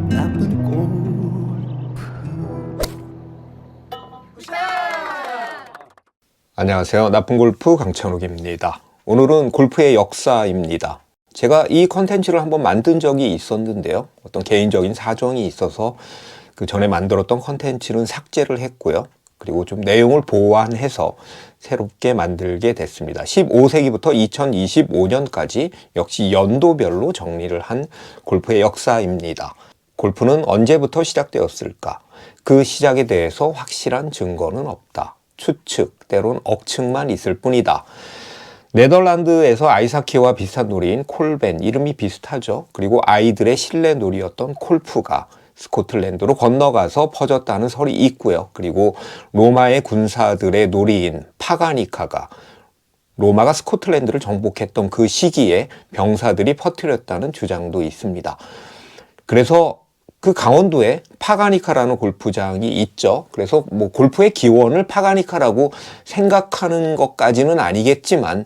나쁜 골프. 안녕하세요. 나쁜 골프 강찬욱입니다. 오늘은 골프의 역사입니다. 제가 이 컨텐츠를 한번 만든 적이 있었는데요. 어떤 개인적인 사정이 있어서 그 전에 만들었던 컨텐츠는 삭제를 했고요. 그리고 좀 내용을 보완해서 새롭게 만들게 됐습니다. 15세기부터 2025년까지 역시 연도별로 정리를 한 골프의 역사입니다. 골프는 언제부터 시작되었을까? 그 시작에 대해서 확실한 증거는 없다. 추측, 때론 억측만 있을 뿐이다. 네덜란드에서 아이스하키와 비슷한 놀이인 콜벤, 이름이 비슷하죠. 그리고 아이들의 실내 놀이였던 콜프가 스코틀랜드로 건너가서 퍼졌다는 설이 있고요. 그리고 로마의 군사들의 놀이인 파가니카가 로마가 스코틀랜드를 정복했던 그 시기에 병사들이 퍼뜨렸다는 주장도 있습니다. 그래서 그 강원도에 파가니카라는 골프장이 있죠. 그래서 뭐 골프의 기원을 파가니카라고 생각하는 것까지는 아니겠지만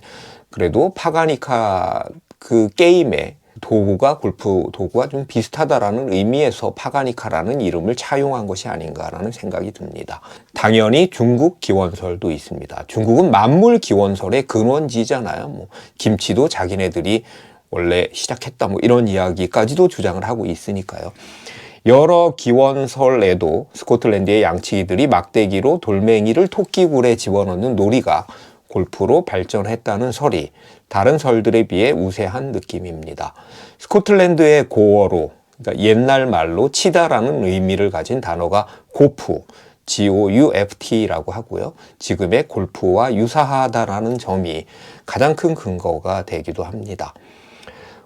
그래도 파가니카 그 게임의 도구가 골프 도구가 좀 비슷하다라는 의미에서 파가니카라는 이름을 차용한 것이 아닌가라는 생각이 듭니다. 당연히 중국 기원설도 있습니다. 중국은 만물 기원설의 근원지잖아요. 뭐 김치도 자기네들이 원래 시작했다 뭐 이런 이야기까지도 주장을 하고 있으니까요. 여러 기원설에도 스코틀랜드의 양치기들이 막대기로 돌멩이를 토끼굴에 집어넣는 놀이가 골프로 발전했다는 설이 다른 설들에 비해 우세한 느낌입니다. 스코틀랜드의 고어로, 그러니까 옛날 말로 치다라는 의미를 가진 단어가 고프, GOUFT라고 하고요. 지금의 골프와 유사하다라는 점이 가장 큰 근거가 되기도 합니다.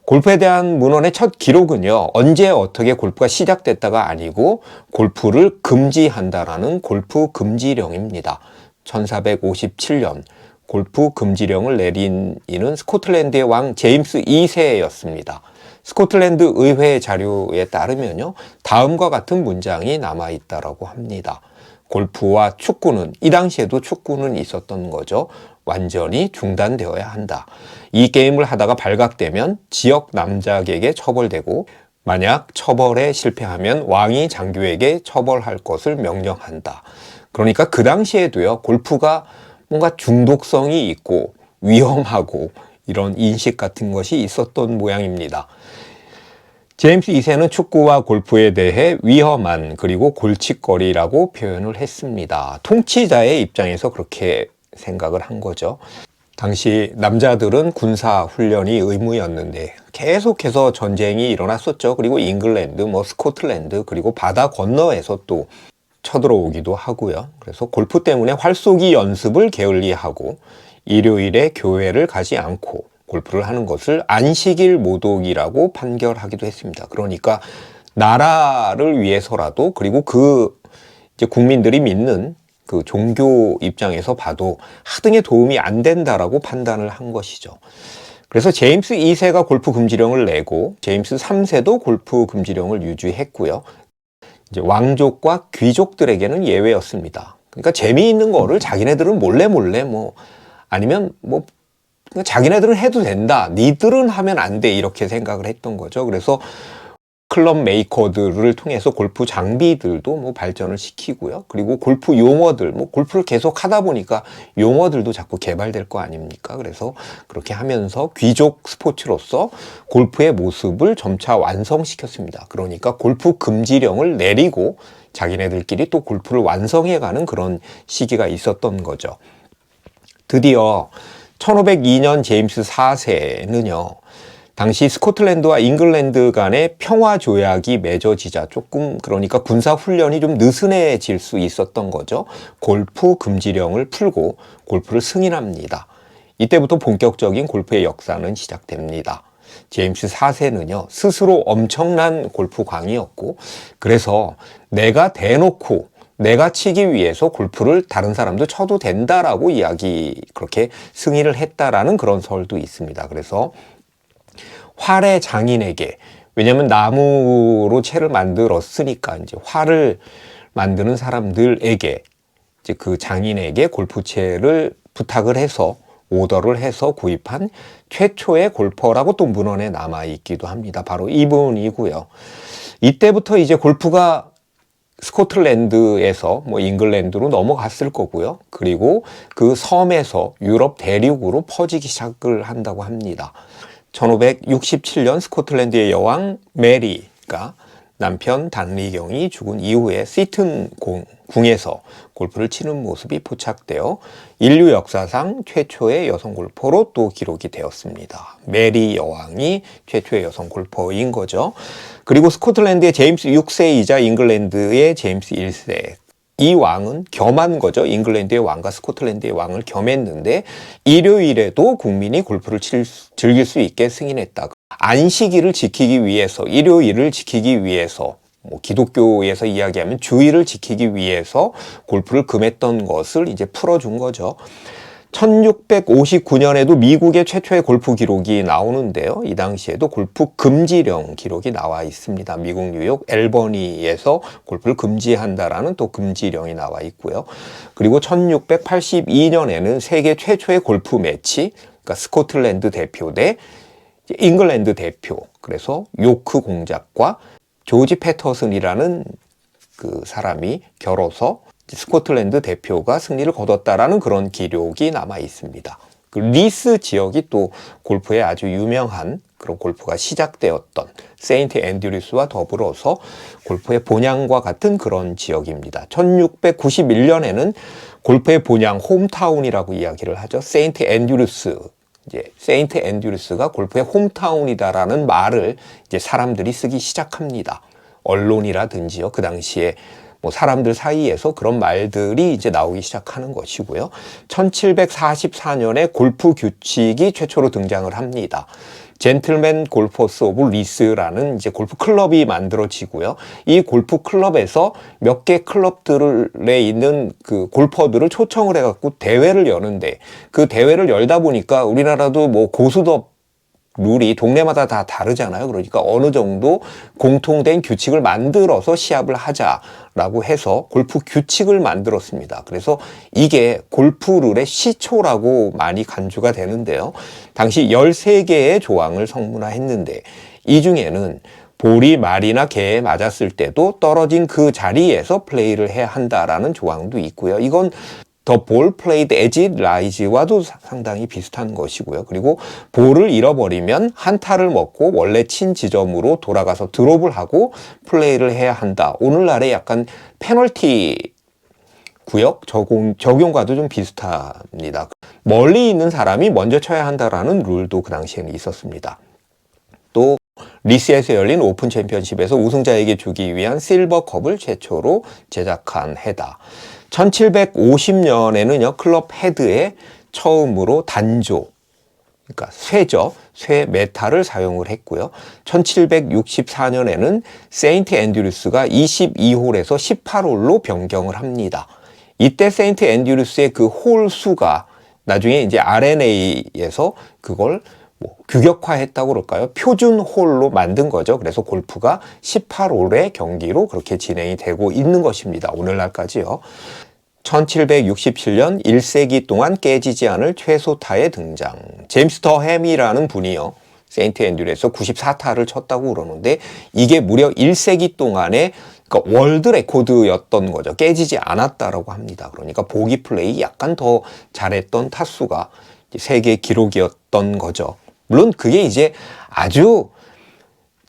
골프에 대한 문헌의 첫 기록은요, 언제 어떻게 골프가 시작됐다가 아니고 골프를 금지한다라는 골프 금지령입니다. 1457년 골프 금지령을 내린 이는 스코틀랜드의 왕 제임스 2세였습니다. 스코틀랜드 의회 자료에 따르면요, 다음과 같은 문장이 남아있다라고 합니다. 골프와 축구는, 이 당시에도 축구는 있었던 거죠. 완전히 중단되어야 한다. 이 게임을 하다가 발각되면 지역 남작에게 처벌되고 만약 처벌에 실패하면 왕이 장교에게 처벌할 것을 명령한다. 그러니까 그 당시에도요, 골프가 뭔가 중독성이 있고 위험하고 이런 인식 같은 것이 있었던 모양입니다. 제임스 2세는 축구와 골프에 대해 위험한 그리고 골칫거리라고 표현을 했습니다. 통치자의 입장에서 그렇게 생각을 한 거죠. 당시 남자들은 군사 훈련이 의무였는데 계속해서 전쟁이 일어났었죠. 그리고 잉글랜드, 스코틀랜드, 그리고 바다 건너에서 또 쳐들어오기도 하고요. 그래서 골프 때문에 활쏘기 연습을 게을리하고 일요일에 교회를 가지 않고 골프를 하는 것을 안식일 모독이라고 판결하기도 했습니다. 그러니까 나라를 위해서라도, 그리고 그 이제 국민들이 믿는 그 종교 입장에서 봐도 하등의 도움이 안 된다라고 판단을 한 것이죠. 그래서 제임스 2세가 골프 금지령을 내고 제임스 3세도 골프 금지령을 유지했고요. 이제 왕족과 귀족들에게는 예외였습니다. 그러니까 재미있는 거를 자기네들은 몰래 아니면 자기네들은 해도 된다. 니들은 하면 안 돼. 이렇게 생각을 했던 거죠. 그래서 클럽 메이커들을 통해서 골프 장비들도 발전을 시키고요. 그리고 골프 용어들, 골프를 계속 하다 보니까 용어들도 자꾸 개발될 거 아닙니까? 그래서 그렇게 하면서 귀족 스포츠로서 골프의 모습을 점차 완성시켰습니다. 그러니까 골프 금지령을 내리고 자기네들끼리 또 골프를 완성해가는 그런 시기가 있었던 거죠. 드디어 1502년 제임스 4세는요, 당시 스코틀랜드와 잉글랜드 간의 평화 조약이 맺어지자 조금, 그러니까 군사 훈련이 좀 느슨해질 수 있었던 거죠. 골프 금지령을 풀고 골프를 승인합니다. 이때부터 본격적인 골프의 역사는 시작됩니다. 제임스 4세는요, 스스로 엄청난 골프광이었고, 그래서 내가 대놓고 내가 치기 위해서 골프를 다른 사람도 쳐도 된다라고 그렇게 승인을 했다라는 그런 설도 있습니다. 그래서 활의 장인에게, 왜냐면 나무로 채를 만들었으니까 이제 활을 만드는 사람들에게, 이제 그 장인에게 골프채를 부탁을 해서 오더를 해서 구입한 최초의 골퍼라고 또 문헌에 남아있기도 합니다. 바로 이분이고요. 이때부터 이제 골프가 스코틀랜드에서 뭐 잉글랜드로 넘어갔을 거고요. 그리고 그 섬에서 유럽 대륙으로 퍼지기 시작을 한다고 합니다. 1567년 스코틀랜드의 여왕 메리가 남편 단리경이 죽은 이후에 시튼 궁에서 골프를 치는 모습이 포착되어 인류 역사상 최초의 여성 골퍼로 또 기록이 되었습니다. 메리 여왕이 최초의 여성 골퍼인 거죠. 그리고 스코틀랜드의 제임스 6세이자 잉글랜드의 제임스 1세. 이 왕은 겸한 거죠. 잉글랜드의 왕과 스코틀랜드의 왕을 겸했는데 일요일에도 국민이 골프를 즐길 수 있게 승인했다. 안식일을 지키기 위해서, 일요일을 지키기 위해서, 뭐 기독교에서 이야기하면 주일을 지키기 위해서 골프를 금했던 것을 이제 풀어준 거죠. 1659년에도 미국의 최초의 골프 기록이 나오는데요. 이 당시에도 골프 금지령 기록이 나와 있습니다. 미국 뉴욕 앨버니에서 골프를 금지한다라는 또 금지령이 나와 있고요. 그리고 1682년에는 세계 최초의 골프 매치, 그러니까 스코틀랜드 대표 대 잉글랜드 대표, 그래서 요크 공작과 조지 패터슨이라는 그 사람이 겨뤄서 스코틀랜드 대표가 승리를 거뒀다라는 그런 기록이 남아 있습니다. 그 리스 지역이 또 골프에 아주 유명한 그런 골프가 시작되었던 세인트 앤드류스와 더불어서 골프의 본향과 같은 그런 지역입니다. 1691년에는 골프의 본향 홈타운이라고 이야기를 하죠. 세인트 앤드류스. 이제 세인트 앤드류스가 골프의 홈타운이다라는 말을 이제 사람들이 쓰기 시작합니다. 언론이라든지요. 그 당시에 뭐 사람들 사이에서 그런 말들이 이제 나오기 시작하는 것이고요. 1744년에 골프 규칙이 최초로 등장을 합니다. 젠틀맨 골퍼스 오브 리스라는 이제 골프 클럽이 만들어지고요. 이 골프 클럽에서 몇 개 클럽들에 있는 그 골퍼들을 초청을 해갖고 대회를 여는데 그 대회를 열다 보니까 우리나라도 뭐 고수업 룰이 동네마다 다 다르잖아요. 그러니까 어느 정도 공통된 규칙을 만들어서 시합을 하자라고 해서 골프 규칙을 만들었습니다. 그래서 이게 골프 룰의 시초라고 많이 간주가 되는데요. 당시 13개의 조항을 성문화했는데 이 중에는 볼이 말이나 개에 맞았을 때도 떨어진 그 자리에서 플레이를 해야 한다라는 조항도 있고요. 이건 The ball played as it rise와도 상당히 비슷한 것이고요. 그리고 볼을 잃어버리면 한타를 먹고 원래 친 지점으로 돌아가서 드롭을 하고 플레이를 해야 한다. 오늘날의 약간 페널티 구역 적용과도 좀 비슷합니다. 멀리 있는 사람이 먼저 쳐야 한다라는 룰도 그 당시에는 있었습니다. 또 리스에서 열린 오픈 챔피언십에서 우승자에게 주기 위한 실버컵을 최초로 제작한 해다. 1750년에는요, 클럽 헤드에 처음으로 단조, 그러니까 쇠죠. 쇠 메탈을 사용을 했고요. 1764년에는 세인트 앤드류스가 22홀에서 18홀로 변경을 합니다. 이때 세인트 앤드류스의 그 홀 수가 나중에 이제 R&A에서 그걸 뭐 규격화했다고 그럴까요? 표준 홀로 만든 거죠. 그래서 골프가 18홀의 경기로 그렇게 진행이 되고 있는 것입니다. 오늘날까지요. 1767년 1세기 동안 깨지지 않을 최소타의 등장. 제임스 더햄이라는 분이요. 세인트 앤드류에서 94타를 쳤다고 그러는데 이게 무려 1세기 동안의 그러니까 월드 레코드였던 거죠. 깨지지 않았다라고 합니다. 그러니까 보기 플레이 약간 더 잘했던 타수가 세계 기록이었던 거죠. 물론 그게 이제 아주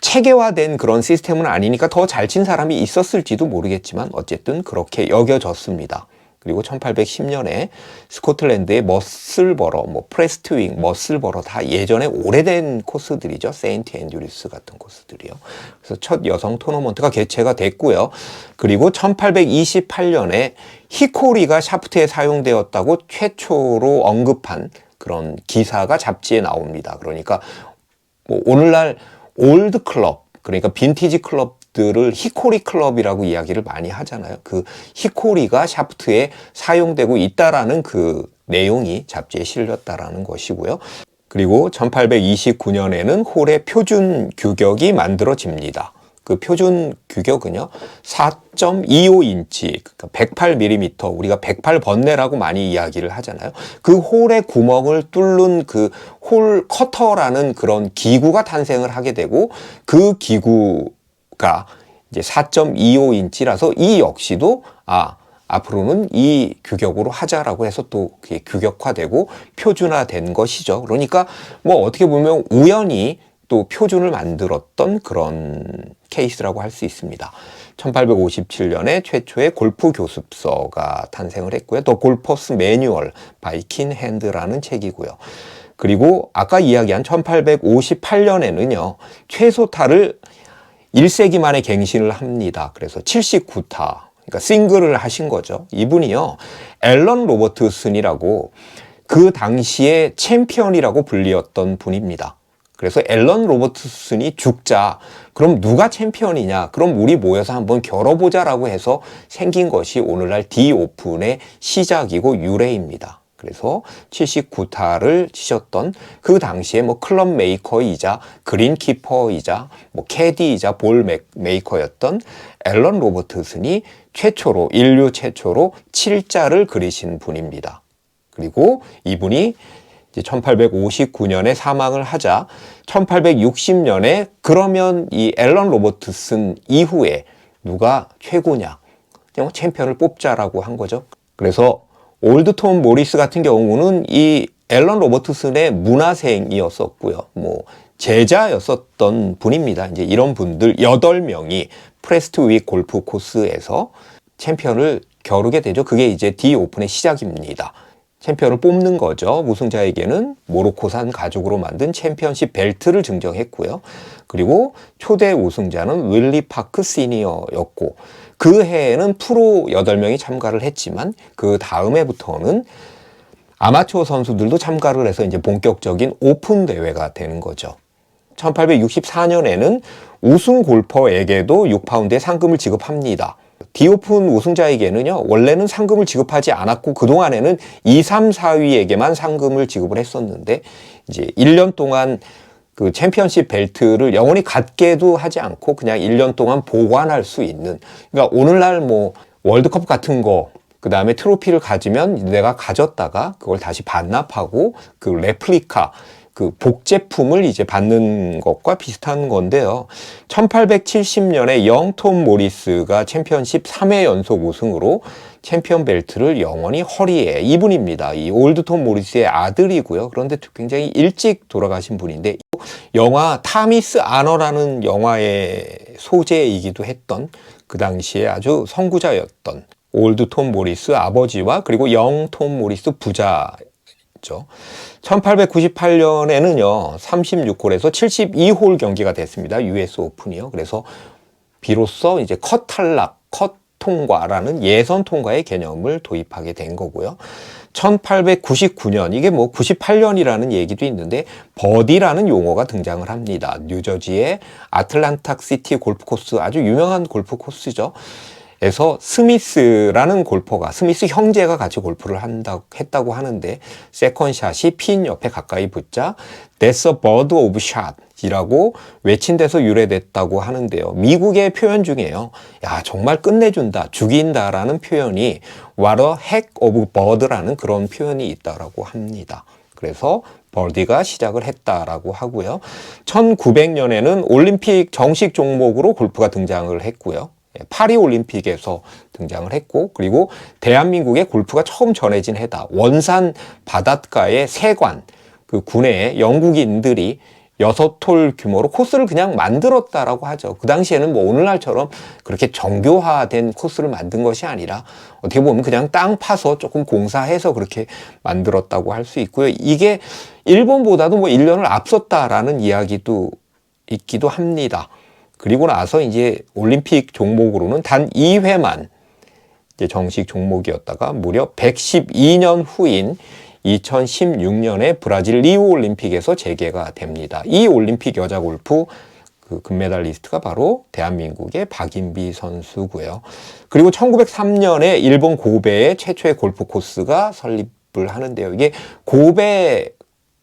체계화된 그런 시스템은 아니니까 더 잘 친 사람이 있었을지도 모르겠지만 어쨌든 그렇게 여겨졌습니다. 그리고 1810년에 스코틀랜드의 머슬버러, 뭐 프레스트윙, 머슬버러 다 예전에 오래된 코스들이죠. 세인트 앤드류스 같은 코스들이요. 그래서 첫 여성 토너먼트가 개최가 됐고요. 그리고 1828년에 히코리가 샤프트에 사용되었다고 최초로 언급한 그런 기사가 잡지에 나옵니다. 그러니까 뭐 오늘날 올드 클럽, 그러니까 빈티지 클럽들을 히코리 클럽이라고 이야기를 많이 하잖아요. 그 히코리가 샤프트에 사용되고 있다라는 그 내용이 잡지에 실렸다라는 것이고요. 그리고 1829년에는 홀의 표준 규격이 만들어집니다. 그 표준 규격은요 4.25인치, 그러니까 108mm, 우리가 108번뇌라고 많이 이야기를 하잖아요. 그 홀의 구멍을 뚫는 그 홀 커터라는 그런 기구가 탄생을 하게 되고, 그 기구가 이제 4.25인치라서 이 역시도 앞으로는 이 규격으로 하자라고 해서 또 그게 규격화되고 표준화된 것이죠. 그러니까 뭐 어떻게 보면 우연히 또 표준을 만들었던 그런 케이스라고 할 수 있습니다. 1857년에 최초의 골프 교습서가 탄생을 했고요. 더 골퍼스 매뉴얼 바이 킨 핸드라는 책이고요. 그리고 아까 이야기한 1858년에는요. 최소타를 1세기 만에 갱신을 합니다. 그래서 79타, 그러니까 싱글을 하신 거죠. 이분이요. 앨런 로버트슨이라고 그 당시에 챔피언이라고 불리었던 분입니다. 그래서 앨런 로버트슨이 죽자, 그럼 누가 챔피언이냐? 그럼 우리 모여서 한번 겨뤄보자라고 해서 생긴 것이 오늘날 디오픈의 시작이고 유래입니다. 그래서 79타를 치셨던 그 당시에 뭐 클럽 메이커이자 그린키퍼이자 뭐 캐디이자 볼 메이커였던 앨런 로버트슨이 최초로, 인류 최초로 7자를 그리신 분입니다. 그리고 이분이 이제 1859년에 사망을 하자 1860년에 그러면 이 앨런 로버트슨 이후에 누가 최고냐, 그냥 챔피언을 뽑자라고 한 거죠. 그래서 올드 톰 모리스 같은 경우는 이 앨런 로버트슨의 문화생이었었고요. 뭐 제자였었던 분입니다. 이제 이런 분들 8명이 프레스트윅 골프 코스에서 챔피언을 겨루게 되죠. 그게 이제 디오픈의 시작입니다. 챔피언을 뽑는 거죠. 우승자에게는 모로코산 가죽으로 만든 챔피언십 벨트를 증정했고요. 그리고 초대 우승자는 윌리 파크 시니어였고, 그 해에는 프로 8명이 참가를 했지만 그 다음 해부터는 아마추어 선수들도 참가를 해서 이제 본격적인 오픈 대회가 되는 거죠. 1864년에는 우승 골퍼에게도 6파운드의 상금을 지급합니다. 디오픈 우승자에게는요, 원래는 상금을 지급하지 않았고 그동안에는 2, 3, 4위에게만 상금을 지급을 했었는데, 이제 1년 동안 그 챔피언십 벨트를 영원히 갖게도 하지 않고 그냥 1년 동안 보관할 수 있는, 그러니까 오늘날 뭐 월드컵 같은 거, 그 다음에 트로피를 가지면 내가 가졌다가 그걸 다시 반납하고 그 레플리카, 그 복제품을 이제 받는 것과 비슷한 건데요. 1870년에 영 톰 모리스가 챔피언십 3회 연속 우승으로 챔피언 벨트를 영원히 허리에, 이분입니다. 이 올드 톰 모리스의 아들이고요. 그런데 굉장히 일찍 돌아가신 분인데, 영화 타미스 아너라는 영화의 소재이기도 했던, 그 당시에 아주 선구자였던 올드 톰 모리스 아버지와 그리고 영 톰 모리스 부자죠. 1898년에는요 36홀에서 72홀 경기가 됐습니다. US 오픈이요. 그래서 비로소 이제 컷 탈락, 컷 통과라는 예선 통과의 개념을 도입하게 된 거고요. 1899년, 이게 뭐 98년이라는 얘기도 있는데 버디라는 용어가 등장을 합니다. 뉴저지의 아틀란타 시티 골프 코스, 아주 유명한 골프 코스죠. 에서 스미스라는 골퍼가, 스미스 형제가 같이 골프를 했다고 하는데, 세컨샷이 핀 옆에 가까이 붙자 That's a bird of shot 이라고 외친 데서 유래됐다고 하는데요. 미국의 표현 중에요, 야 정말 끝내준다, 죽인다라는 표현이 What a heck of bird라는 그런 표현이 있다라고 합니다. 그래서 버디가 시작을 했다라고 하고요. 1900년에는 올림픽 정식 종목으로 골프가 등장을 했고요. 파리 올림픽에서 등장을 했고, 그리고 대한민국에 골프가 처음 전해진 해다. 원산 바닷가의 세관, 그 군에 영국인들이 6홀 규모로 코스를 그냥 만들었다라고 하죠. 그 당시에는 뭐 오늘날처럼 그렇게 정교화된 코스를 만든 것이 아니라 어떻게 보면 그냥 땅 파서 조금 공사해서 그렇게 만들었다고 할 수 있고요. 이게 일본보다도 뭐 1년을 앞섰다라는 이야기도 있기도 합니다. 그리고 나서 이제 올림픽 종목으로는 단 2회만 이제 정식 종목이었다가 무려 112년 후인 2016년에 브라질 리우 올림픽에서 재개가 됩니다. 이 올림픽 여자 골프 그 금메달리스트가 바로 대한민국의 박인비 선수고요. 그리고 1903년에 일본 고베에 최초의 골프 코스가 설립을 하는데요. 이게 고베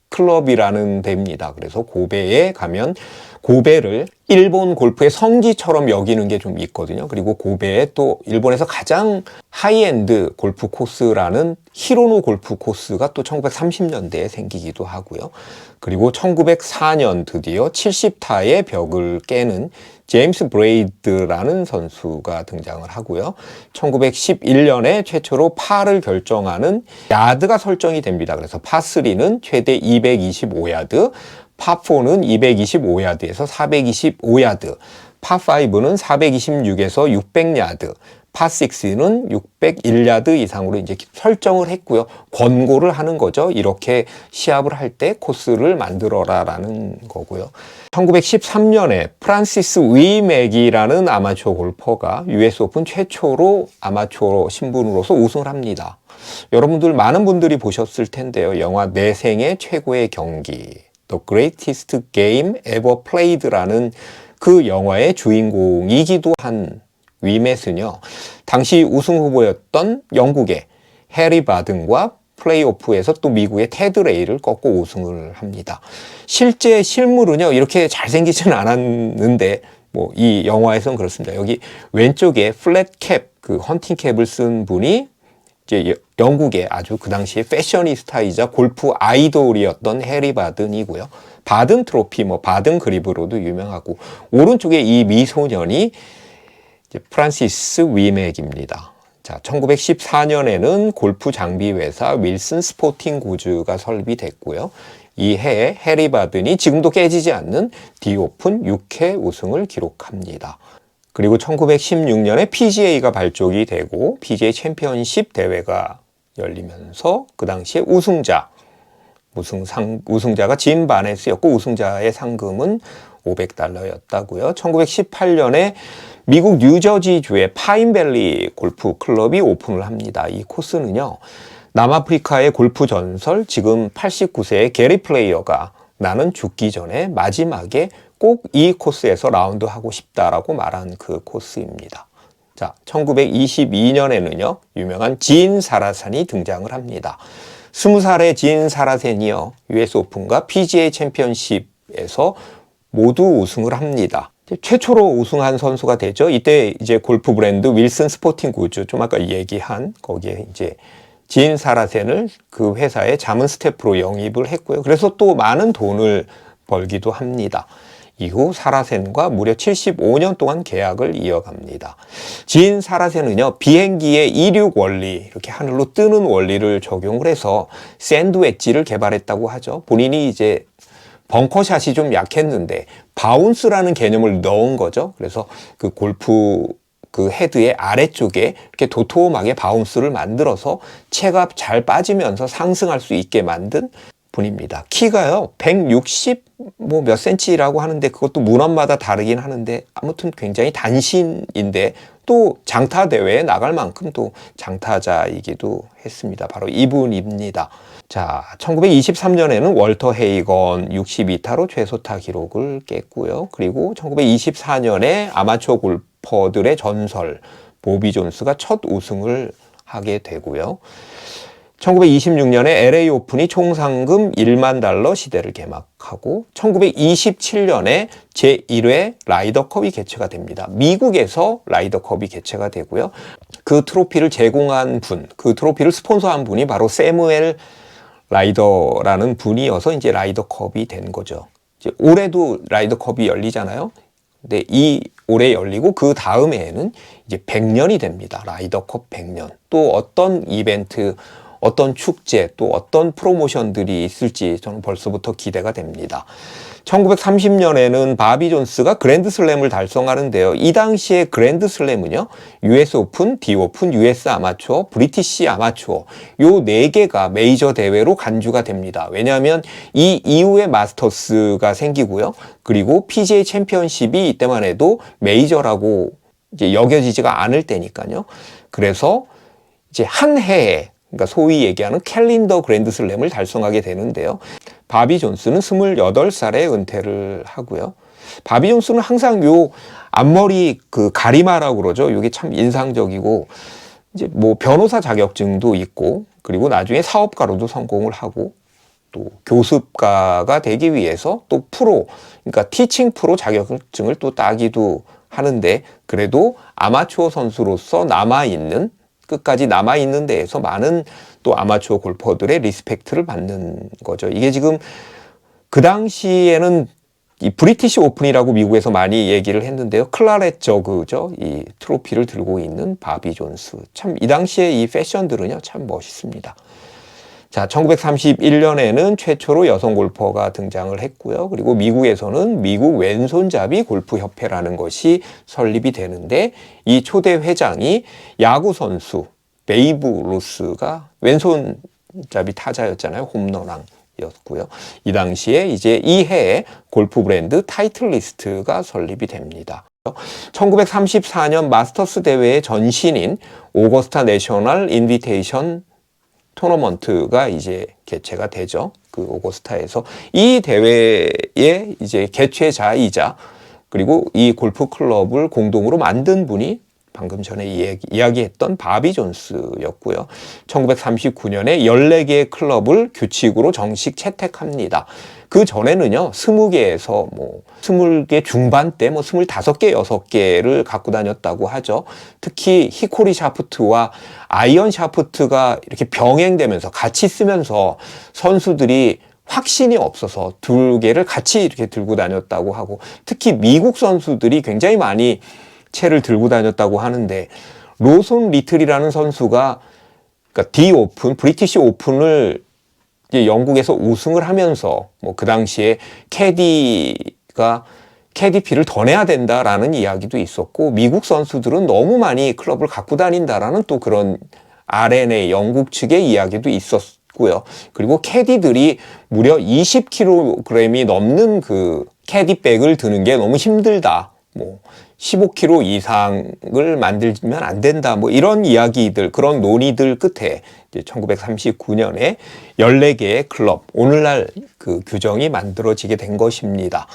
클럽이라는 데입니다. 그래서 고베에 가면 고베를 일본 골프의 성지처럼 여기는 게 좀 있거든요. 그리고 고베에 또 일본에서 가장 하이엔드 골프 코스라는 히로노 골프 코스가 또 1930년대에 생기기도 하고요. 그리고 1904년 드디어 70타의 벽을 깨는 제임스 브레이드라는 선수가 등장을 하고요. 1911년에 최초로 파를 결정하는 야드가 설정이 됩니다. 그래서 파3는 최대 225야드, 파4는 225야드에서 425야드, 파5는 426에서 600야드, 파6는 601야드 이상으로 이제 설정을 했고요. 권고를 하는 거죠. 이렇게 시합을 할 때 코스를 만들어라라는 거고요. 1913년에 프란시스 위맥이라는 아마추어 골퍼가 US 오픈 최초로 아마추어 신분으로서 우승을 합니다. 여러분들 많은 분들이 보셨을 텐데요. 영화 내 생애 최고의 경기 The Greatest Game Ever Played라는 그 영화의 주인공이기도 한 위맷은요, 당시 우승 후보였던 영국의 해리 바든과 플레이오프에서 또 미국의 테드 레이를 꺾고 우승을 합니다. 실제 실물은요, 이렇게 잘생기지는 않았는데, 뭐, 이 영화에서는 그렇습니다. 여기 왼쪽에 플랫 캡, 그 헌팅 캡을 쓴 분이 이제 영국의 아주 그 당시에 패셔니스타이자 골프 아이돌이었던 해리 바든이고요. 바든 트로피, 뭐, 바든 그립으로도 유명하고, 오른쪽에 이 미소년이 프란시스 위맥입니다. 자, 1914년에는 골프 장비 회사 윌슨 스포팅 구즈가 설립됐고요. 이 해에 해리 바든이 지금도 깨지지 않는 디오픈 6회 우승을 기록합니다. 그리고 1916년에 PGA가 발족이 되고 PGA 챔피언십 대회가 열리면서 그 당시에 우승자가 진 바네스였고 우승자의 상금은 $500였다고요. 1918년에 미국 뉴저지주의 파인밸리 골프 클럽이 오픈을 합니다. 이 코스는요, 남아프리카의 골프 전설, 지금 89세의 게리 플레이어가 나는 죽기 전에 마지막에 꼭 이 코스에서 라운드 하고 싶다라고 말한 그 코스입니다. 자, 1922년에는요, 유명한 진 사라산이 등장을 합니다. 20살의 진 사라센이요, US 오픈과 PGA 챔피언십에서 모두 우승을 합니다. 최초로 우승한 선수가 되죠. 이때 이제 골프 브랜드 윌슨 스포팅 구즈, 좀 아까 얘기한 거기에 이제 진 사라센을 그 회사의 자문 스태프로 영입을 했고요. 그래서 또 많은 돈을 벌기도 합니다. 이후 사라센과 무려 75년 동안 계약을 이어갑니다. 진 사라센은요, 비행기의 이륙 원리, 이렇게 하늘로 뜨는 원리를 적용을 해서 샌드 웨지를 개발했다고 하죠. 본인이 이제 벙커샷이 좀 약했는데 바운스라는 개념을 넣은 거죠. 그래서 그 골프 그 헤드의 아래쪽에 이렇게 도톰하게 바운스를 만들어서 채가 잘 빠지면서 상승할 수 있게 만든 분입니다. 키가요 160 뭐 몇 센치라고 하는데 그것도 문헌마다 다르긴 하는데 아무튼 굉장히 단신인데 또 장타 대회에 나갈 만큼 또 장타자이기도 했습니다. 바로 이분입니다. 자, 1923년에는 월터 헤이건 62타로 최소타 기록을 깼고요. 그리고 1924년에 아마추어 골퍼들의 전설 보비 존스가 첫 우승을 하게 되고요. 1926년에 LA 오픈이 총 상금 $10,000 시대를 개막하고 1927년에 제1회 라이더컵이 개최가 됩니다. 미국에서 라이더컵이 개최가 되고요. 그 트로피를 제공한 분, 그 트로피를 스폰서한 분이 바로 세무엘 라이더라는 분이어서 이제 라이더컵이 된 거죠. 이제 올해도 라이더컵이 열리잖아요. 근데 이 올해 열리고 그 다음 해에는 이제 100년이 됩니다. 라이더컵 100년. 또 어떤 이벤트, 어떤 축제, 또 어떤 프로모션들이 있을지 저는 벌써부터 기대가 됩니다. 1930년에는 바비 존스가 그랜드슬램을 달성하는데요. 이 당시에 그랜드슬램은요, US 오픈, D 오픈, US 아마추어, 브리티시 아마추어 요 4개가 메이저 대회로 간주가 됩니다. 왜냐하면 이 이후에 마스터스가 생기고요. 그리고 PGA 챔피언십이 이때만 해도 메이저라고 이제 여겨지지가 않을 때니까요. 그래서 이제 한 해에, 그러니까 소위 얘기하는 캘린더 그랜드슬램을 달성하게 되는데요. 바비 존스는 28살에 은퇴를 하고요. 바비 존스는 항상 요 앞머리 그 가리마라고 그러죠. 이게 참 인상적이고, 이제 뭐 변호사 자격증도 있고, 그리고 나중에 사업가로도 성공을 하고, 또 교습가가 되기 위해서 또 프로, 그러니까 티칭 프로 자격증을 또 따기도 하는데, 그래도 아마추어 선수로서 남아있는, 끝까지 남아있는 데에서 많은 또 아마추어 골퍼들의 리스펙트를 받는 거죠. 이게 지금 그 당시에는 이 브리티시 오픈이라고 미국에서 많이 얘기를 했는데요. 클라렛 저그죠. 이 트로피를 들고 있는 바비 존스. 참 이 당시에 이 패션들은요, 참 멋있습니다. 자, 1931년에는 최초로 여성 골퍼가 등장을 했고요. 그리고 미국에서는 미국 왼손잡이 골프협회라는 것이 설립이 되는데, 이 초대 회장이 야구 선수 베이브 루스가 왼손잡이 타자였잖아요. 홈런왕이었고요. 이 당시에 이제 이 해에 골프 브랜드 타이틀리스트가 설립이 됩니다. 1934년 마스터스 대회의 전신인 오거스타 내셔널 인비테이션 토너먼트가 이제 개최가 되죠. 그 오거스타에서 이 대회의 이제 개최자이자 그리고 이 골프 클럽을 공동으로 만든 분이 방금 전에 이야기했던 바비 존스였고요. 1939년에 14개의 클럽을 규칙으로 정식 채택합니다. 그 전에는요, 20개에서 20개 중반대 25개, 6개를 갖고 다녔다고 하죠. 특히 히코리 샤프트와 아이언 샤프트가 이렇게 병행되면서 같이 쓰면서 선수들이 확신이 없어서 2개를 같이 이렇게 들고 다녔다고 하고, 특히 미국 선수들이 굉장히 많이 채를 들고 다녔다고 하는데, 로손 리틀이라는 선수가 그러니까 디 오픈, 브리티시 오픈을 이제 영국에서 우승을 하면서 그 당시에 캐디가 캐디피를 더 내야 된다라는 이야기도 있었고, 미국 선수들은 너무 많이 클럽을 갖고 다닌다라는 또 그런 RNA 영국 측의 이야기도 있었고요. 그리고 캐디들이 무려 20kg이 넘는 그 캐디백을 드는 게 너무 힘들다. 15kg 이상을 만들면 안 된다. 이런 이야기들, 그런 논의들 끝에 이제 1939년에 14개의 클럽, 오늘날 그 규정이 만들어지게 된 것입니다.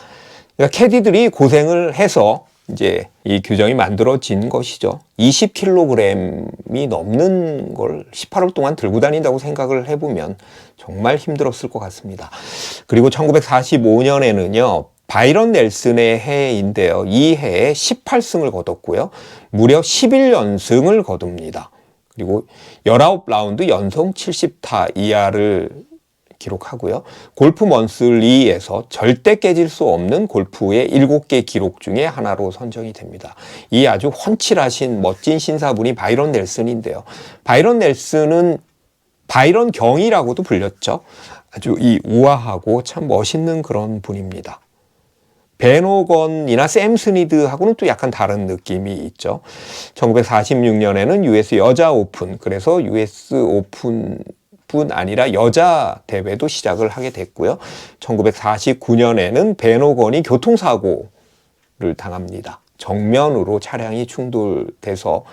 그러니까 캐디들이 고생을 해서 이제 이 규정이 만들어진 것이죠. 20kg이 넘는 걸 18월 동안 들고 다닌다고 생각을 해보면 정말 힘들었을 것 같습니다. 그리고 1945년에는요, 바이런 넬슨의 해인데요. 이 해에 18승을 거뒀고요. 무려 11연승을 거둡니다. 그리고 19라운드 연속 70타 이하를 기록하고요. 골프 먼슬리에서 절대 깨질 수 없는 골프의 7개 기록 중에 하나로 선정이 됩니다. 이 아주 훤칠하신 멋진 신사분이 바이런 넬슨인데요. 바이런 넬슨은 바이런 경이라고도 불렸죠. 아주 이 우아하고 참 멋있는 그런 분입니다. 벤 호건이나 샘 스니드하고는 또 약간 다른 느낌이 있죠. 1946년에는 US 여자 오픈, 그래서 US 오픈뿐 아니라 여자 대회도 시작을 하게 됐고요. 1949년에는 벤 호건이 교통사고를 당합니다. 정면으로 차량이 충돌돼서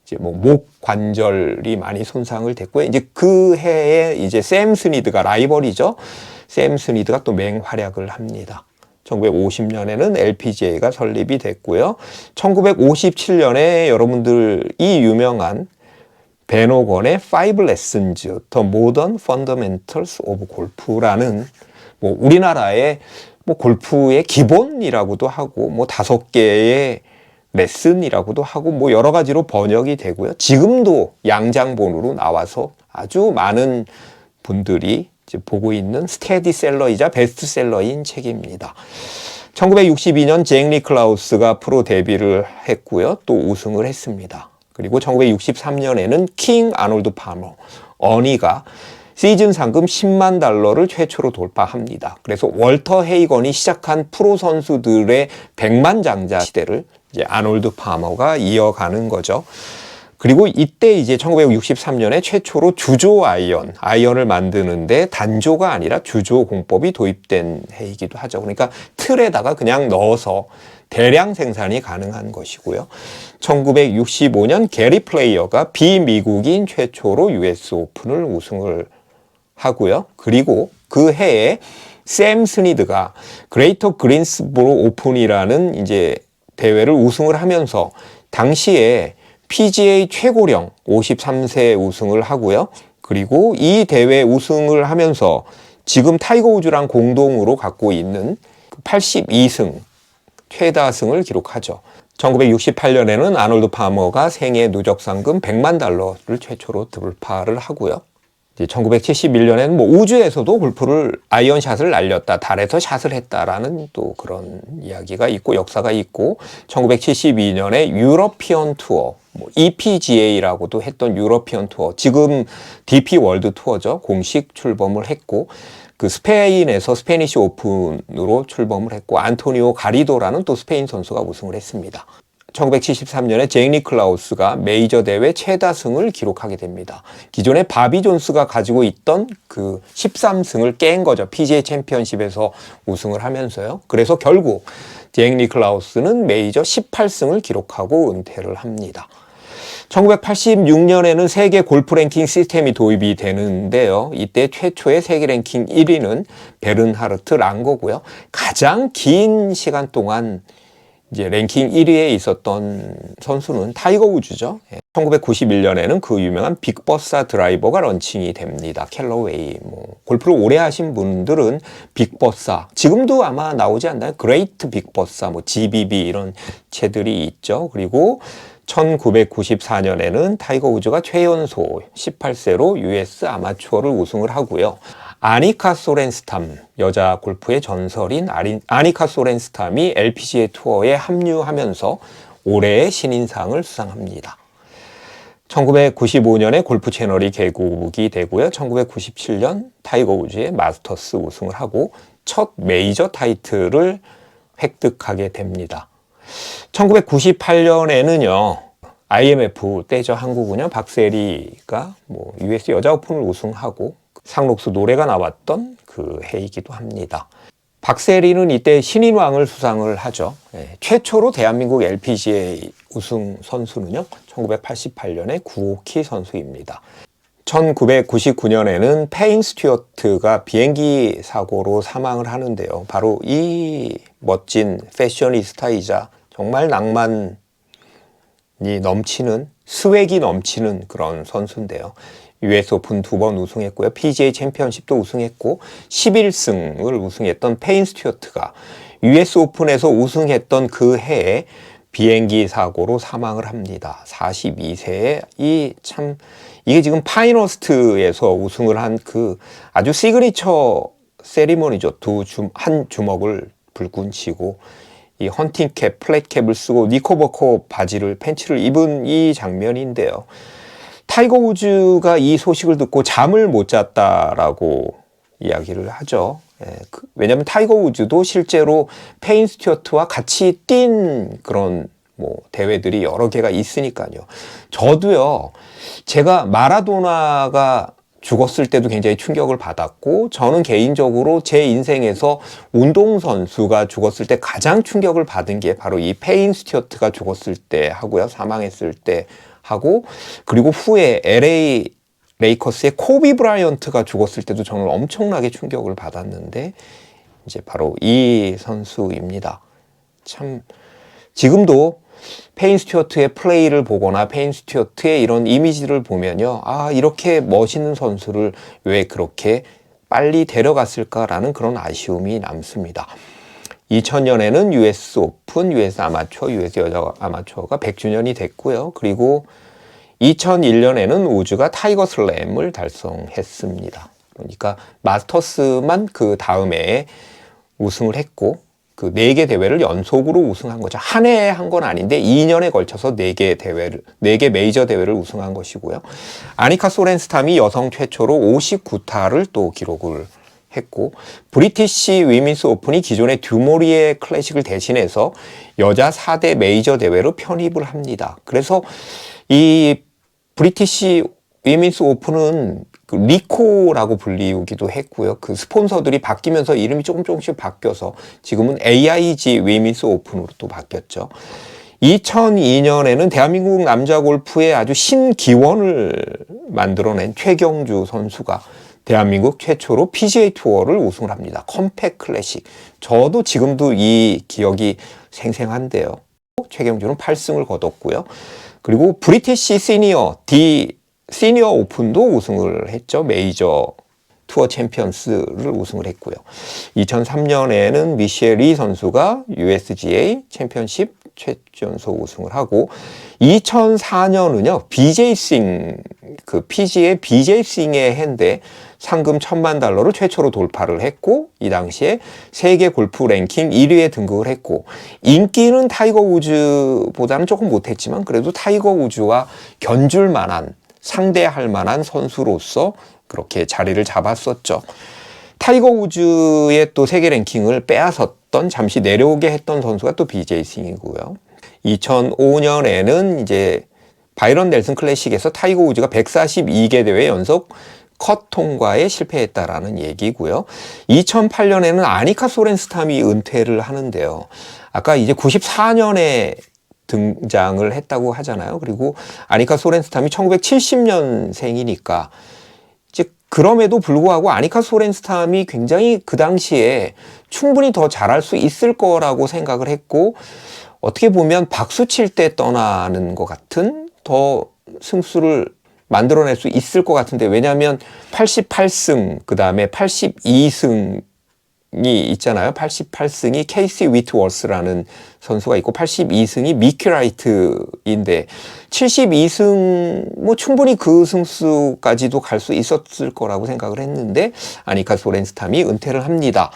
이제 목 관절이 많이 손상을 됐고요. 이제 그 해에 이제 샘 스니드가 라이벌이죠. 샘 스니드가 또 맹활약을 합니다. 1950년에는 LPGA가 설립이 됐고요. 1957년에 여러분들이 유명한 벤 호건의 Five Lessons, The Modern Fundamentals of Golf라는 우리나라의 골프의 기본이라고도 하고 5개의 레슨이라고도 하고 여러 가지로 번역이 되고요. 지금도 양장본으로 나와서 아주 많은 분들이 이제 보고 있는 스테디셀러이자 베스트셀러인 책입니다. 1962년 잭 니클라우스가 프로 데뷔를 했고요. 또 우승을 했습니다. 그리고 1963년에는 킹 아놀드 파머, 어니가 시즌 상금 $10만 달러를 최초로 돌파합니다. 그래서 월터 헤이건이 시작한 프로 선수들의 100만 장자 시대를 이제 아놀드 파머가 이어가는 거죠. 그리고 이때 이제 1963년에 최초로 주조 아이언을 만드는데 단조가 아니라 주조 공법이 도입된 해이기도 하죠. 그러니까 틀에다가 그냥 넣어서 대량 생산이 가능한 것이고요. 1965년 게리 플레이어가 비미국인 최초로 US 오픈을 우승을 하고요. 그리고 그 해에 샘 스니드가 그레이터 그린스보로 오픈이라는 이제 대회를 우승을 하면서 당시에 PGA 최고령 53세 우승을 하고요. 그리고 이 대회 우승을 하면서 지금 타이거 우즈랑 공동으로 갖고 있는 82승 최다승을 기록하죠. 1968년에는 아놀드 파머가 생애 누적 상금 100만 달러를 최초로 돌파를 하고요. 1971년에는 뭐 우주에서도 골프를 아이언샷을 날렸다, 달에서 샷을 했다라는 또 그런 이야기가 있고 역사가 있고, 1972년에 유러피언 투어, 뭐 EPGA라고도 했던 유러피언 투어, 지금 DP 월드 투어죠. 공식 출범을 했고, 그 스페인에서 스페니시 오픈으로 출범을 했고, 안토니오 가리도라는 또 스페인 선수가 우승을 했습니다. 1973년에 잭 니클라우스가 메이저 대회 최다승을 기록하게 됩니다. 기존에 바비 존스가 가지고 있던 그 13승을 깬 거죠. PGA 챔피언십에서 우승을 하면서요. 그래서 결국 잭 니클라우스는 메이저 18승을 기록하고 은퇴를 합니다. 1986년에는 세계 골프 랭킹 시스템이 도입이 되는데요. 이때 최초의 세계 랭킹 1위는 베른하르트 랑거고요. 가장 긴 시간 동안 이제 랭킹 1위에 있었던 선수는 타이거 우즈죠. 1991년에는 그 유명한 빅버사 드라이버가 런칭이 됩니다. 캘러웨이. 골프를 오래 하신 분들은 빅버사, 지금도 아마 나오지 않나요? 그레이트 빅버사, GBB 이런 채들이 있죠. 그리고 1994년에는 타이거 우즈가 최연소 18세로 US 아마추어를 우승을 하고요. 아니카 소렌스탐, 여자 골프의 전설인 아니카 소렌스탐이 LPGA 투어에 합류하면서 올해의 신인상을 수상합니다. 1995년에 골프 채널이 개국이 되고요. 1997년 타이거 우즈의 마스터스 우승을 하고 첫 메이저 타이틀을 획득하게 됩니다. 1998년에는요. IMF 때죠. 한국은요. 박세리가 US 여자 오픈을 우승하고 상록수 노래가 나왔던 그 해이기도 합니다. 박세리는 이때 신인왕을 수상을 하죠. 최초로 대한민국 LPGA 우승 선수는요. 1988년에 구오키 선수입니다. 1999년에는 페인 스튜어트가 비행기 사고로 사망을 하는데요. 바로 이 멋진 패셔니스타이자 정말 낭만이 넘치는, 스웩이 넘치는 그런 선수인데요. US 오픈 2번 우승했고요. PGA 챔피언십도 우승했고 11승을 우승했던 페인 스튜어트가 US 오픈에서 우승했던 그 해에 비행기 사고로 사망을 합니다. 42세에 이게 지금 파이너스트에서 우승을 한 그 아주 시그니처 세리머니죠. 한 주먹을 불끈 치고 이 헌팅캡, 플랫캡을 쓰고 니커버커 팬츠를 입은 이 장면인데요. 타이거 우즈가 이 소식을 듣고 잠을 못 잤다라고 이야기를 하죠. 왜냐하면 타이거 우즈도 실제로 페인 스튜어트와 같이 뛴 그런 대회들이 여러 개가 있으니까요. 저도요, 제가 마라도나가 죽었을 때도 굉장히 충격을 받았고, 저는 개인적으로 제 인생에서 운동선수가 죽었을 때 가장 충격을 받은 게 바로 이 페인 스튜어트가 죽었을 때 하고요. 사망했을 때 하고, 그리고 후에 LA 레이커스의 코비 브라이언트가 죽었을 때도 저는 엄청나게 충격을 받았는데, 이제 바로 이 선수입니다. 참, 지금도 페인 스튜어트의 플레이를 보거나 페인 스튜어트의 이런 이미지를 보면요. 아, 이렇게 멋있는 선수를 왜 그렇게 빨리 데려갔을까라는 그런 아쉬움이 남습니다. 2000년에는 US 오픈, US 아마추어, US 여자 아마추어가 100주년이 됐고요. 그리고 2001년에는 우즈가 타이거 슬램을 달성했습니다. 그러니까 마스터스만 그 다음에 우승을 했고, 그 4개 대회를 연속으로 우승한 거죠. 한 해에 한 건 아닌데 2년에 걸쳐서 4개 메이저 대회를 우승한 것이고요. 아니카 소렌스탐이 여성 최초로 59타를 또 기록을 했고, 브리티시 위민스 오픈이 기존의 듀모리의 클래식을 대신해서 여자 4대 메이저 대회로 편입을 합니다. 그래서 이 브리티시 위민스 오픈은 그 리코라고 불리우기도 했고요. 그 스폰서들이 바뀌면서 이름이 조금씩 바뀌어서 지금은 AIG 위민스 오픈으로 또 바뀌었죠. 2002년에는 대한민국 남자 골프의 아주 신기원을 만들어낸 최경주 선수가 대한민국 최초로 PGA 투어를 우승을 합니다. 컴팩 클래식. 저도 지금도 이 기억이 생생한데요. 최경주는 8승을 거뒀고요. 그리고 브리티시 시니어 오픈도 우승을 했죠. 메이저 투어 챔피언스를 우승을 했고요. 2003년에는 미셸 리 선수가 USGA 챔피언십 최연소 우승을 하고 2004년은요. BJ 싱 그 PGA BJ 싱의 해인데 상금 $10,000,000를 최초로 돌파를 했고 이 당시에 세계 골프 랭킹 1위에 등극을 했고 인기는 타이거 우즈보다는 조금 못했지만 그래도 타이거 우즈와 견줄 만한 상대할 만한 선수로서 그렇게 자리를 잡았었죠. 타이거 우즈의 또 세계 랭킹을 빼앗았던 잠시 내려오게 했던 선수가 또 BJ 싱이고요. 2005년에는 이제 바이런 넬슨 클래식에서 타이거 우즈가 142개 대회 연속 컷 통과에 실패했다라는 얘기고요. 2008년에는 아니카 소렌스탐이 은퇴를 하는데요. 아까 이제 94년에 등장을 했다고 하잖아요. 그리고 아니카 소렌스탐이 1970년생이니까 이제 그럼에도 불구하고 아니카 소렌스탐이 굉장히 그 당시에 충분히 더 잘할 수 있을 거라고 생각을 했고 어떻게 보면 박수 칠 때 떠나는 것 같은 더 승수를 만들어낼 수 있을 것 같은데 왜냐하면 88승 그 다음에 82승이 있잖아요. 88승이 케이시 위트워스라는 선수가 있고 82승이 미키 라이트인데 72승 뭐 충분히 그 승수까지도 갈 수 있었을 거라고 생각을 했는데 아니카 소렌스탐이 은퇴를 합니다.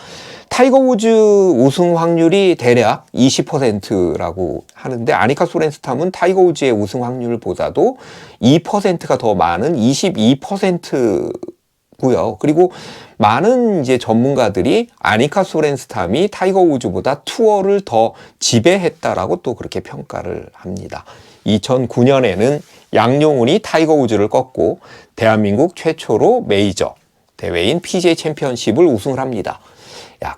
타이거 우즈 우승 확률이 대략 20%라고 하는데 아니카 소렌스탐은 타이거 우즈의 우승 확률보다도 2%가 더 많은 22%고요. 그리고 많은 이제 전문가들이 아니카 소렌스탐이 타이거 우즈보다 투어를 더 지배했다라고 또 그렇게 평가를 합니다. 2009년에는 양용훈이 타이거 우즈를 꺾고 대한민국 최초로 메이저 대회인 PGA 챔피언십을 우승을 합니다.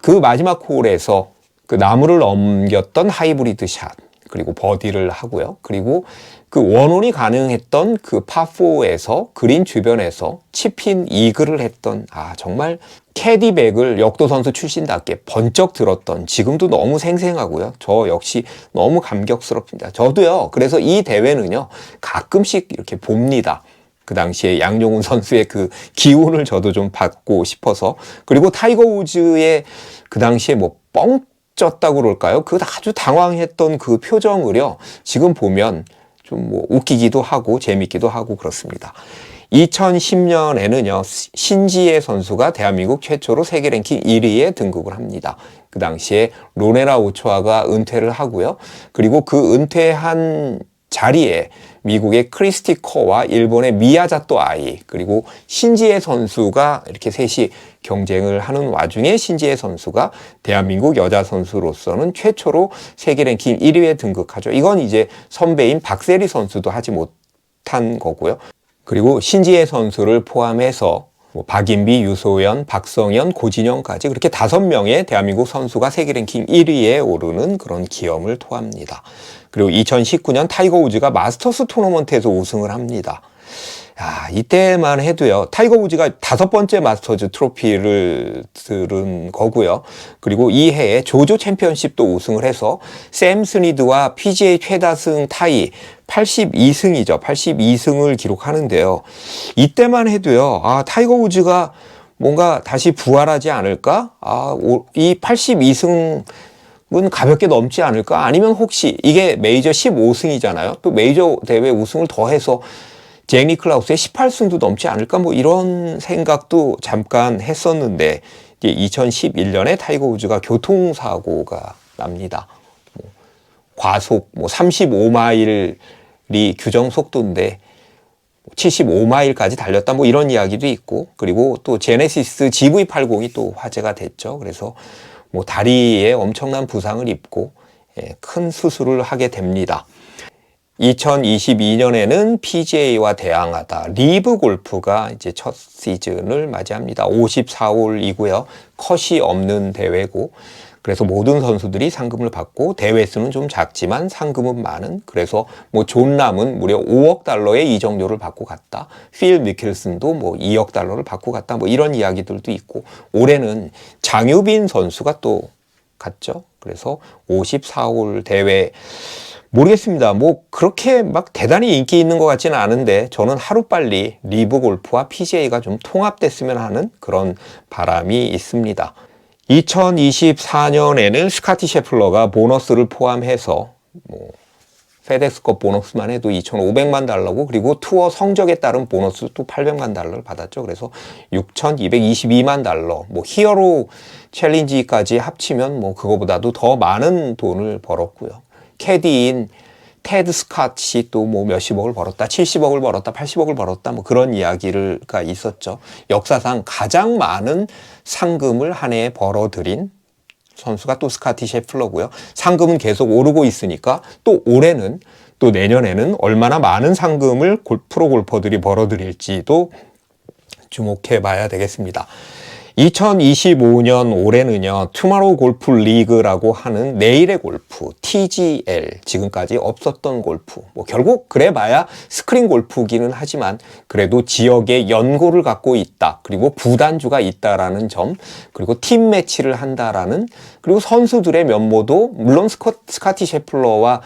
그 마지막 홀에서 그 나무를 넘겼던 하이브리드 샷 그리고 버디를 하고요. 그리고 그 원혼이 가능했던 그 파4에서 그린 주변에서 칩인 이글을 했던 정말 캐디백을 역도 선수 출신답게 번쩍 들었던 지금도 너무 생생하고요. 저 역시 너무 감격스럽습니다. 저도요. 그래서 이 대회는요. 가끔씩 이렇게 봅니다. 그 당시에 양용훈 선수의 그 기운을 저도 좀 받고 싶어서 그리고 타이거 우즈의 그 당시에 뭐 뻥 쪘다고 그럴까요? 그 아주 당황했던 그 표정을요 지금 보면 좀 뭐 웃기기도 하고 재밌기도 하고 그렇습니다. 2010년에는요 신지혜 선수가 대한민국 최초로 세계 랭킹 1위에 등극을 합니다. 그 당시에 로네라 오초아가 은퇴를 하고요. 그리고 그 은퇴한 자리에 미국의 크리스티 커와 일본의 미야자토 아이 그리고 신지혜 선수가 이렇게 셋이 경쟁을 하는 와중에 신지혜 선수가 대한민국 여자 선수로서는 최초로 세계 랭킹 1위에 등극하죠. 이건 이제 선배인 박세리 선수도 하지 못한 거고요. 그리고 신지혜 선수를 포함해서 박인비, 유소연, 박성현, 고진영까지 그렇게 5명의 대한민국 선수가 세계 랭킹 1위에 오르는 그런 기염을 토합니다. 그리고 2019년 타이거 우즈가 마스터스 토너먼트에서 우승을 합니다. 이때만 해도요. 타이거 우즈가 5번째 마스터즈 트로피를 들은 거고요. 그리고 이 해에 조조 챔피언십도 우승을 해서 샘 스니드와 PGA 최다승 타이 82승이죠. 82승을 기록하는데요. 이때만 해도요. 타이거 우즈가 뭔가 다시 부활하지 않을까? 이 82승 은 가볍게 넘지 않을까? 아니면 혹시 이게 메이저 15승이잖아요. 또 메이저 대회 우승을 더해서 잭 니클라우스의 18승도 넘지 않을까? 뭐 이런 생각도 잠깐 했었는데 이제 2011년에 타이거 우즈가 교통사고가 납니다. 과속 35마일이 규정 속도인데 75마일까지 달렸다 뭐 이런 이야기도 있고 그리고 또 제네시스 GV80이 또 화제가 됐죠. 그래서 다리에 엄청난 부상을 입고 큰 수술을 하게 됩니다. 2022년에는 PGA와 대항하다 리브 골프가 이제 첫 시즌을 맞이합니다. 54홀이고요. 컷이 없는 대회고 그래서 모든 선수들이 상금을 받고 대회 수는 좀 작지만 상금은 많은 그래서 존 람은 무려 $5억 이적료를 받고 갔다. 필 미켈슨도 $2억 받고 갔다. 이런 이야기들도 있고 올해는 장유빈 선수가 또 갔죠. 그래서 54홀 대회 모르겠습니다. 뭐 그렇게 막 대단히 인기 있는 것 같지는 않은데 저는 하루빨리 리브 골프와 PGA가 좀 통합됐으면 하는 그런 바람이 있습니다. 2024년에는 스카티 셰플러가 보너스를 포함해서 뭐 페덱스컵 보너스만 해도 2,500만 달러고, 그리고 투어 성적에 따른 보너스 또 800만 달러를 받았죠. 그래서 6,222만 달러, 뭐 히어로 챌린지까지 합치면 뭐 그거보다도 더 많은 돈을 벌었고요. 캐디인 테드 스캇이 또 뭐 몇십억을 벌었다, 70억을 벌었다, 80억을 벌었다, 뭐 그런 이야기가 있었죠. 역사상 가장 많은 상금을 한 해에 벌어들인 선수가 또 스카티 셰플러고요. 상금은 계속 오르고 있으니까 또 올해는 또 내년에는 얼마나 많은 상금을 프로 골퍼들이 벌어들일지도 주목해 봐야 되겠습니다. 2025년 올해는요, 투마로우 골프 리그라고 하는 내일의 골프, TGL, 지금까지 없었던 골프, 뭐 결국 그래봐야 스크린 골프기는 하지만 그래도 지역에 연고를 갖고 있다, 그리고 구단주가 있다라는 점, 그리고 팀 매치를 한다라는, 그리고 선수들의 면모도 물론 스카티 셰플러와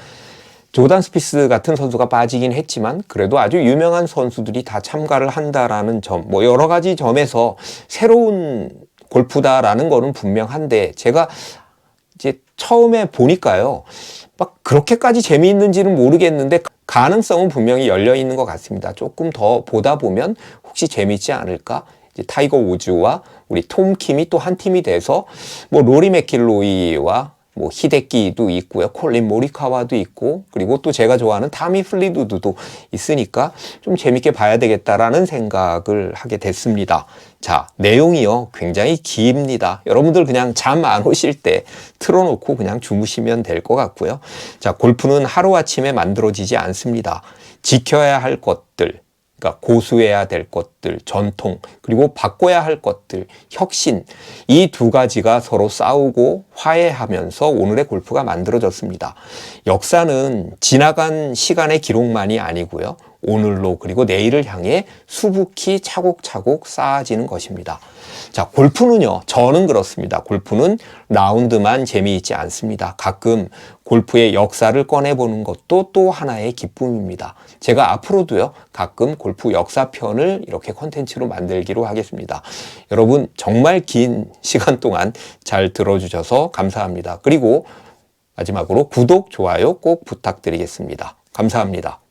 조단 스피스 같은 선수가 빠지긴 했지만 그래도 아주 유명한 선수들이 다 참가를 한다라는 점, 뭐 여러 가지 점에서 새로운 골프다라는 거는 분명한데, 제가 이제 처음에 보니까요, 막 그렇게까지 재미있는지는 모르겠는데 가능성은 분명히 열려 있는 것 같습니다. 조금 더 보다 보면 혹시 재미있지 않을까? 이제 타이거 우즈와 우리 톰 킴이 또 한 팀이 돼서 뭐 로리 맥킬로이와 뭐 히데키도 있고요, 콜린 모리카와도 있고, 그리고 또 제가 좋아하는 타미 플리두드도 있으니까 좀 재밌게 봐야 되겠다라는 생각을 하게 됐습니다. 자, 내용이요 굉장히 깁니다. 여러분들 그냥 잠 안 오실 때 틀어놓고 그냥 주무시면 될 것 같고요. 자, 골프는 하루아침에 만들어지지 않습니다. 지켜야 할 것들, 그러니까 고수해야 될 것들, 전통, 그리고 바꿔야 할 것들, 혁신, 이 두 가지가 서로 싸우고 화해하면서 오늘의 골프가 만들어졌습니다. 역사는 지나간 시간의 기록만이 아니고요, 오늘로 그리고 내일을 향해 수북히 차곡차곡 쌓아지는 것입니다. 자, 골프는요, 저는 그렇습니다. 골프는 라운드만 재미있지 않습니다. 가끔 골프의 역사를 꺼내보는 것도 또 하나의 기쁨입니다. 제가 앞으로도요, 가끔 골프 역사편을 이렇게 콘텐츠로 만들기로 하겠습니다. 여러분 정말 긴 시간 동안 잘 들어주셔서 감사합니다. 그리고 마지막으로 구독, 좋아요 꼭 부탁드리겠습니다. 감사합니다.